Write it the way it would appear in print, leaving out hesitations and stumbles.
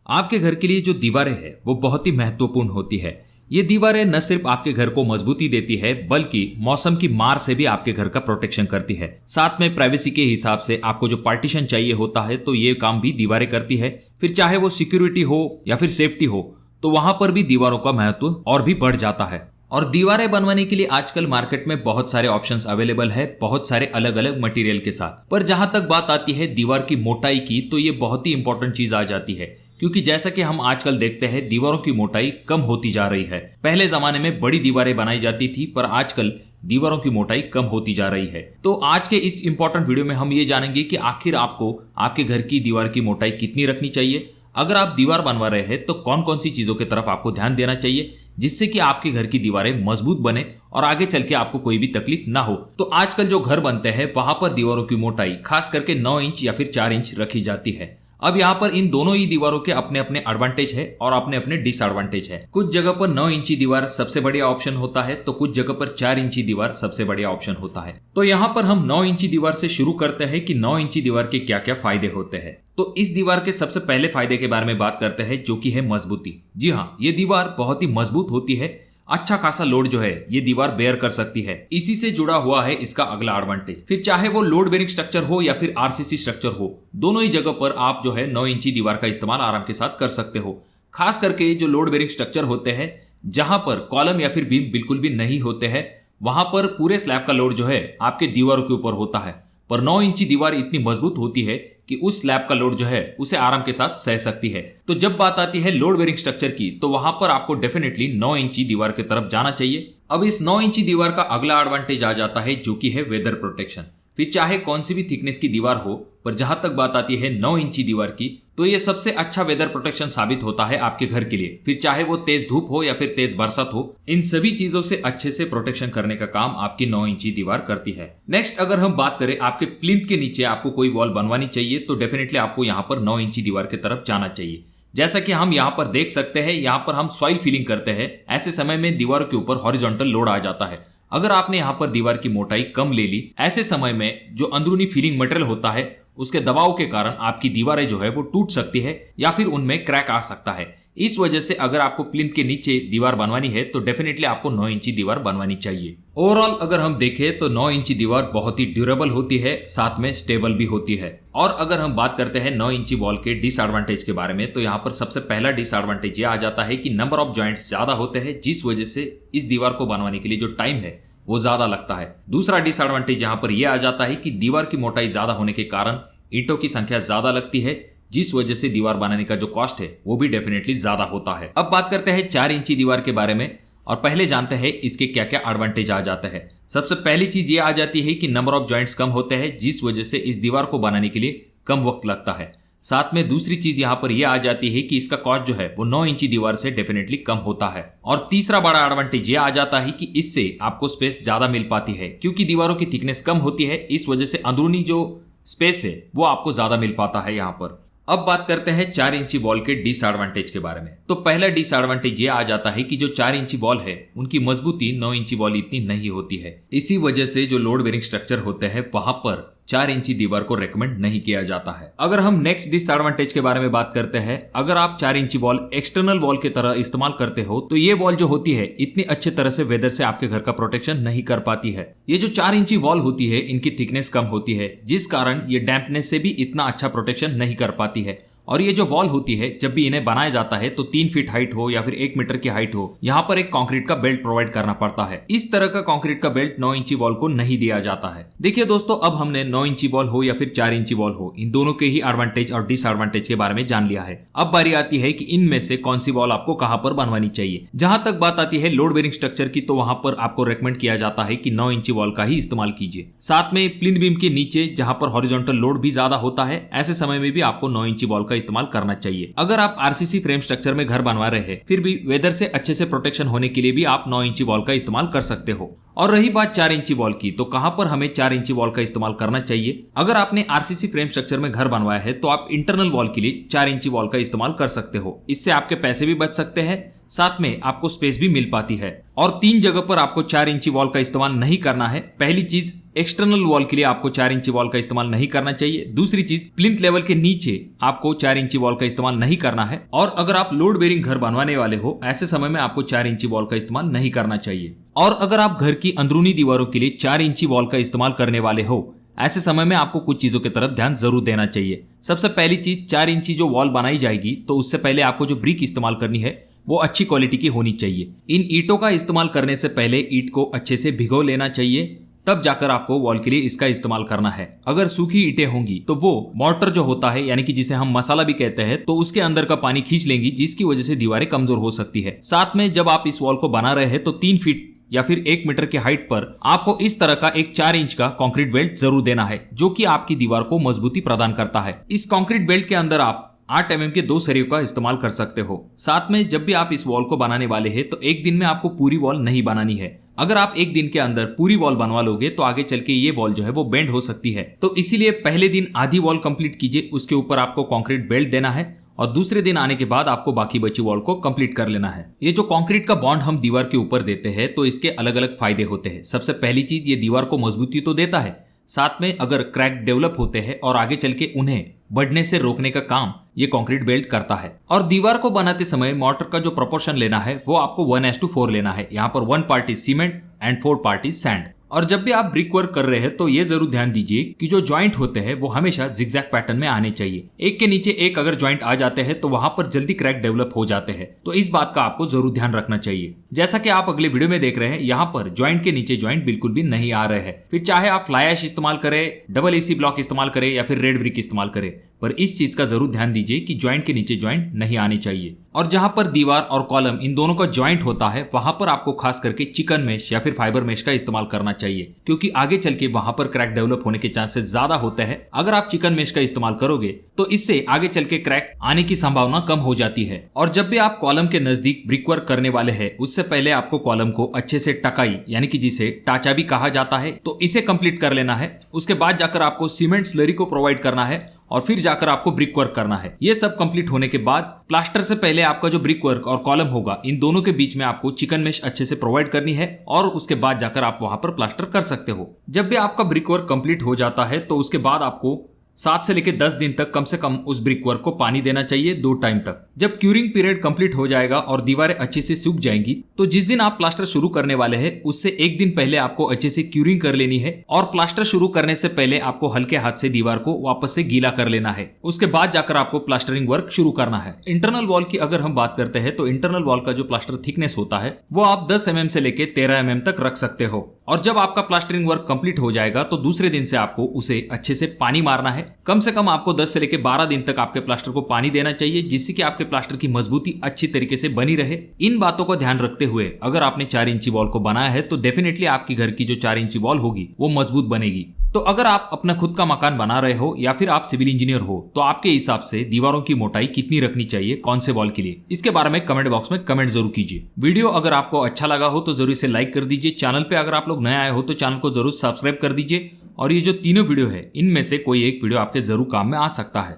आपके घर के लिए जो दीवारें हैं वो बहुत ही महत्वपूर्ण होती है। ये दीवारें न सिर्फ आपके घर को मजबूती देती है बल्कि मौसम की मार से भी आपके घर का प्रोटेक्शन करती है। साथ में प्राइवेसी के हिसाब से आपको जो पार्टीशन चाहिए होता है तो ये काम भी दीवारें करती है। फिर चाहे वो सिक्योरिटी हो या फिर सेफ्टी हो तो वहां पर भी दीवारों का महत्व और भी बढ़ जाता है। और दीवारें बनवाने के लिए आजकल मार्केट में बहुत सारे ऑप्शंस अवेलेबल है, बहुत सारे अलग अलग मटेरियल के साथ। पर जहां तक बात आती है दीवार की मोटाई की तो ये बहुत ही इंपॉर्टेंट चीज आ जाती है, क्योंकि जैसा कि हम आजकल देखते हैं दीवारों की मोटाई कम होती जा रही है। पहले जमाने में बड़ी दीवारें बनाई जाती थी पर आजकल दीवारों की मोटाई कम होती जा रही है। तो आज के इस इंपॉर्टेंट वीडियो में हम ये जानेंगे कि आखिर आपको आपके घर की दीवार की मोटाई कितनी रखनी चाहिए। अगर आप दीवार बनवा रहे हैं तो कौन कौन सी चीजों की तरफ आपको ध्यान देना चाहिए जिससे कि आपके घर की दीवारें मजबूत बने और आगे चल के आपको कोई भी तकलीफ ना हो। तो आजकल जो घर बनते हैं वहां पर दीवारों की मोटाई खास करके 9 इंच या फिर 4 इंच रखी जाती है। अब यहाँ पर इन दोनों ही दीवारों के अपने अपने एडवांटेज है और अपने अपने डिसएडवांटेज है। कुछ जगह पर 9 इंची दीवार सबसे बढ़िया ऑप्शन होता है तो कुछ जगह पर 4 इंची दीवार सबसे बढ़िया ऑप्शन होता है। तो यहाँ पर हम 9 इंची दीवार से शुरू करते हैं कि 9 इंची दीवार के क्या क्या फायदे होते हैं। तो इस दीवार के सबसे पहले फायदे के बारे में बात करते हैं जो कि है मजबूती। जी हाँ, ये दीवार बहुत ही मजबूत होती है। अच्छा खासा लोड जो है ये दीवार बेयर कर सकती है। इसी से जुड़ा हुआ है इसका अगला एडवांटेज। फिर चाहे वो लोड बेरिंग स्ट्रक्चर हो या फिर आरसीसी स्ट्रक्चर हो, दोनों ही जगह पर आप जो है 9 इंची दीवार का इस्तेमाल आराम के साथ कर सकते हो। खास करके जो लोड बेरिंग स्ट्रक्चर होते हैं जहां पर कॉलम या फिर बीम बिल्कुल भी नहीं होते हैं, वहां पर पूरे स्लैब का लोड जो है आपके दीवारों के ऊपर होता है। पर 9 इंची दीवार इतनी मजबूत होती है कि उस स्लैब का लोड जो है उसे आराम के साथ सह सकती है। तो जब बात आती है लोड बेरिंग स्ट्रक्चर की तो वहां पर आपको डेफिनेटली 9 इंची दीवार की तरफ जाना चाहिए। अब इस 9 इंची दीवार का अगला एडवांटेज आ जाता है जो कि है वेदर प्रोटेक्शन। फिर चाहे कौन सी भी थिकनेस की दीवार हो, पर जहां तक बात आती है 9 इंची दीवार की तो ये सबसे अच्छा वेदर प्रोटेक्शन साबित होता है आपके घर के लिए। फिर चाहे वो तेज धूप हो या फिर तेज बरसात हो, इन सभी चीजों से अच्छे से प्रोटेक्शन करने का काम आपकी 9 इंची दीवार करती है। नेक्स्ट अगर हम बात करें आपके प्लिंथ के नीचे आपको कोई वॉल बनवानी चाहिए तो डेफिनेटली आपको यहाँ पर 9 इंची दीवार की तरफ जाना चाहिए। जैसा कि हम यहाँ पर देख सकते हैं, यहाँ पर हम सॉइल फिलिंग करते हैं। ऐसे समय में दीवारों के ऊपर हॉरिजॉन्टल लोड आ जाता है। अगर आपने यहाँ पर दीवार की मोटाई कम ले ली, ऐसे समय में जो अंदरूनी फिलिंग मटेरियल होता है उसके दबाव के कारण आपकी दीवारें जो है वो टूट सकती है या फिर उनमें क्रैक आ सकता है। इस वजह से अगर आपको प्लिंथ के नीचे दीवार बनवानी है तो डेफिनेटली आपको 9 इंची दीवार बनवानी चाहिए। ओवरऑल अगर हम देखें तो 9 इंची दीवार बहुत ही ड्यूरेबल होती है, साथ में स्टेबल भी होती है। और अगर हम बात करते हैं 9 इंची वॉल के डिसएडवांटेज के बारे में तो यहाँ पर सबसे पहला डिसएडवांटेज ये आ जाता है कि नंबर ऑफ जॉइंट्स ज्यादा होते हैं, जिस वजह से इस दीवार को बनवाने के लिए जो टाइम है वो ज्यादा लगता है। दूसरा डिसएडवांटेज यहाँ पर यह आ जाता है कि दीवार की मोटाई ज्यादा होने के कारण ईंटों की संख्या ज्यादा लगती है, जिस वजह से दीवार बनाने का जो कॉस्ट है वो भी डेफिनेटली ज्यादा होता है। अब बात करते हैं 4 इंची दीवार के बारे में और पहले जानते हैं इसके क्या क्या एडवांटेज आ जाता है। सबसे पहली चीज ये आ जाती है कि नंबर ऑफ जॉइंट्स कम होते हैं, जिस वजह से इस दीवार को बनाने के लिए कम वक्त लगता है। साथ में दूसरी चीज यहाँ पर यह आ जाती है कि इसका कॉस्ट जो है वो 9 इंची दीवार से डेफिनेटली कम होता है। और तीसरा बड़ा एडवांटेज यह आ जाता है कि इससे आपको स्पेस ज्यादा मिल पाती है, क्योंकि दीवारों की थिकनेस कम होती है। इस वजह से अंदरूनी जो स्पेस है वो आपको ज्यादा मिल पाता है यहाँ पर। अब बात करते हैं 4 इंची वॉल के डिसएडवांटेज के बारे में। तो पहला डिसएडवांटेज ये आ जाता है कि जो 4 इंची वॉल है उनकी मजबूती 9 इंची वॉल इतनी नहीं होती है। इसी वजह से जो लोड बेरिंग स्ट्रक्चर होते हैं वहां पर 4 इंची दीवार को रेकमेंड नहीं किया जाता है। अगर हम नेक्स्ट डिसएडवांटेज के बारे में बात करते हैं, अगर आप 4 इंची वॉल एक्सटर्नल वॉल की तरह इस्तेमाल करते हो तो ये वॉल जो होती है इतनी अच्छे तरह से वेदर से आपके घर का प्रोटेक्शन नहीं कर पाती है। ये जो 4 इंची वॉल होती है इनकी थिकनेस कम होती है, जिस कारण ये डैम्पनेस से भी इतना अच्छा प्रोटेक्शन नहीं कर पाती है। और ये जो वॉल होती है जब भी इन्हें बनाया जाता है तो 3 फीट हाइट हो या फिर 1 मीटर की हाइट हो, यहाँ पर एक कंक्रीट का बेल्ट प्रोवाइड करना पड़ता है। इस तरह का कंक्रीट का बेल्ट 9 इंची वॉल को नहीं दिया जाता है। देखिए दोस्तों, अब हमने 9 इंची वॉल हो या फिर 4 इंची वॉल हो, इन दोनों के ही एडवांटेज और डिसएडवांटेज के बारे में जान लिया है। अब बारी आती है कि इनमें से कौन सी वॉल आपको कहां पर बनवानी चाहिए। जहां तक बात आती है लोड बेरिंग स्ट्रक्चर की तो वहां पर आपको रेकमेंड किया जाता है कि 9 इंची वॉल का ही इस्तेमाल कीजिए। साथ में प्लिंथ बीम के नीचे जहां पर हॉरिजॉन्टल लोड भी ज्यादा होता है, ऐसे समय में भी आपको 9 इंची वॉल का इस्तेमाल करना चाहिए। अगर आप आरसीसी फ्रेम स्ट्रक्चर में घर बनवा रहे हैं फिर भी वेदर से अच्छे से प्रोटेक्शन होने के लिए भी आप 9 इंची वॉल का इस्तेमाल कर सकते हो। और रही बात 4 इंची वॉल की, तो कहां पर हमें 4 इंची वॉल का इस्तेमाल करना चाहिए। अगर आपने आरसीसी फ्रेम स्ट्रक्चर में घर बनवाया है तो आप इंटरनल वॉल के लिए 4 इंची वॉल का इस्तेमाल कर सकते हो। इससे आपके पैसे भी बच सकते हैं, साथ में आपको स्पेस भी मिल पाती है। और 3 जगह पर आपको 4 इंची वॉल का इस्तेमाल नहीं करना है। पहली चीज, एक्सटर्नल वॉल के लिए आपको 4 इंची वॉल का इस्तेमाल नहीं करना चाहिए। दूसरी चीज, प्लिंथ लेवल के नीचे आपको 4 इंची वॉल का इस्तेमाल नहीं करना है। और अगर आप लोड बेरिंग घर बनवाने वाले हो, ऐसे समय में आपको 4 इंची वॉल का इस्तेमाल नहीं करना चाहिए। और अगर आप घर की अंदरूनी दीवारों के लिए 4 इंची वॉल का इस्तेमाल करने वाले हो, ऐसे समय में आपको कुछ चीजों की तरफ ध्यान जरूर देना चाहिए। सबसे पहली चीज, 4 इंची जो वॉल बनाई जाएगी तो उससे पहले आपको जो ब्रिक इस्तेमाल करनी है वो अच्छी क्वालिटी की होनी चाहिए। इन ईंटों का इस्तेमाल करने से पहले ईंट को अच्छे से भिगो लेना चाहिए, तब जाकर आपको वॉल के लिए इसका इस्तेमाल करना है। अगर सूखी ईंटें होंगी तो वो मॉर्टर जो होता है, यानी कि जिसे हम मसाला भी कहते हैं, तो उसके अंदर का पानी खींच लेंगी, जिसकी वजह से दीवारें कमजोर हो सकती है। साथ में जब आप इस वॉल को बना रहे हैं तो 3 फीट या फिर 1 मीटर की हाइट पर आपको इस तरह का एक 4 इंच का कंक्रीट बेल्ट जरूर देना है, जो कि आपकी दीवार को मजबूती प्रदान करता है। इस कंक्रीट बेल्ट के अंदर आप 8 mm के 2 सरियों का इस्तेमाल कर सकते हो। साथ में जब भी आप इस वॉल को बनाने वाले हैं तो एक दिन में आपको पूरी वॉल नहीं बनानी है। अगर आप एक दिन के अंदर पूरी वॉल बनवा लोगे तो आगे चल के ये वॉल जो है वो बेंड हो सकती है। तो इसीलिए पहले दिन आधी वॉल कंप्लीट कीजिए, उसके ऊपर आपको कंक्रीट बेल्ट देना है और दूसरे दिन आने के बाद आपको बाकी बची वॉल को कंप्लीट कर लेना है। ये जो कंक्रीट का बॉन्ड हम दीवार के ऊपर देते हैं तो इसके अलग अलग फायदे होते हैं। सबसे पहली चीज, ये दीवार को मजबूती तो देता है, साथ में अगर क्रैक डेवलप होते हैं और आगे चल के उन्हें बढ़ने से रोकने का काम ये कंक्रीट बेल्ट करता है। और दीवार को बनाते समय मोर्टार का जो प्रोपोर्शन लेना है वो आपको 1:4 लेना है। यहाँ पर 1 part is cement and 4 part is sand. और जब भी आप ब्रिक वर्क कर रहे हैं तो ये जरूर ध्यान दीजिए कि जो जॉइंट होते हैं वो हमेशा जिगजैग पैटर्न में आने चाहिए। एक के नीचे एक अगर जॉइंट आ जाते हैं तो वहां पर जल्दी क्रैक डेवलप हो जाते हैं, तो इस बात का आपको जरूर ध्यान रखना चाहिए। जैसा कि आप अगले वीडियो में देख रहे हैं, यहाँ पर जॉइंट के नीचे जॉइंट बिल्कुल भी नहीं आ रहे हैं। फिर चाहे आप फ्लाई ऐश इस्तेमाल करें, डबल एसी ब्लॉक इस्तेमाल करें या फिर रेड ब्रिक इस्तेमाल करें, पर इस चीज का जरूर ध्यान दीजिए कि जॉइंट के नीचे जॉइंट नहीं आने चाहिए। और जहां पर दीवार और कॉलम इन दोनों का जॉइंट होता है वहां पर आपको खास करके चिकन मेश या फिर फाइबर मेश का इस्तेमाल करना चाहिए, क्योंकि आगे चल के वहां पर क्रैक डेवलप होने के चांसेस ज्यादा होते हैं। अगर आप चिकन मेश का इस्तेमाल करोगे तो इससे आगे चल के क्रैक आने की संभावना कम हो जाती है। और जब भी आप कॉलम के नजदीक ब्रिक वर्क करने वाले हैं, उससे पहले आपको कॉलम को अच्छे से टकाई यानी कि जिसे टाचा भी कहा जाता है, तो इसे कंप्लीट कर लेना है। उसके बाद जाकर आपको सीमेंट स्लरी को प्रोवाइड करना है और फिर जाकर आपको ब्रिक वर्क करना है। ये सब कंप्लीट होने के बाद प्लास्टर से पहले आपका जो ब्रिक वर्क और कॉलम होगा, इन दोनों के बीच में आपको चिकन मेश अच्छे से प्रोवाइड करनी है और उसके बाद जाकर आप वहां पर प्लास्टर कर सकते हो। जब भी आपका ब्रिक वर्क कंप्लीट हो जाता है तो उसके बाद आपको 7 से लेकर 10 दिन तक कम से कम उस ब्रिक वर्क को पानी देना चाहिए, 2 टाइम तक। जब क्यूरिंग पीरियड कंप्लीट हो जाएगा और दीवारें अच्छे से सूख जाएंगी तो जिस दिन आप प्लास्टर शुरू करने वाले हैं उससे एक दिन पहले आपको अच्छे से क्यूरिंग कर लेनी है। और प्लास्टर शुरू करने से पहले आपको हल्के हाथ से दीवार को वापस से गीला कर लेना है। उसके बाद जाकर आपको प्लास्टरिंग वर्क शुरू करना है। इंटरनल वॉल की अगर हम बात करते हैं तो इंटरनल वॉल का जो प्लास्टर थिकनेस होता है वो आप 10 mm से लेकर 13 mm तक रख सकते हो। और जब आपका प्लास्टरिंग वर्क कंप्लीट हो जाएगा तो दूसरे दिन से आपको उसे अच्छे से पानी मारना है। कम से कम आपको 10 से लेकर 12 दिन तक आपके प्लास्टर को पानी देना चाहिए, जिससे कि आपके प्लास्टर की मजबूती अच्छी तरीके से बनी रहे। इन बातों को ध्यान रखते हुए अगर आपने 4 इंची वॉल को बनाया है तो डेफिनेटली आपकी घर की जो 4 इंची वॉल होगी वो मजबूत बनेगी। तो अगर आप अपना खुद का मकान बना रहे हो या फिर आप सिविल इंजीनियर हो तो आपके हिसाब से दीवारों की मोटाई कितनी रखनी चाहिए कौन से वॉल के लिए, इसके बारे में कमेंट बॉक्स में कमेंट जरूर कीजिए। वीडियो अगर आपको अच्छा लगा हो तो जरूर इसे लाइक कर दीजिए। चैनल पे अगर आप लोग नए आए हो तो चैनल को जरूर सब्सक्राइब कर दीजिए। और ये जो तीनों वीडियो है इनमें से कोई एक वीडियो आपके जरूर काम में आ सकता है।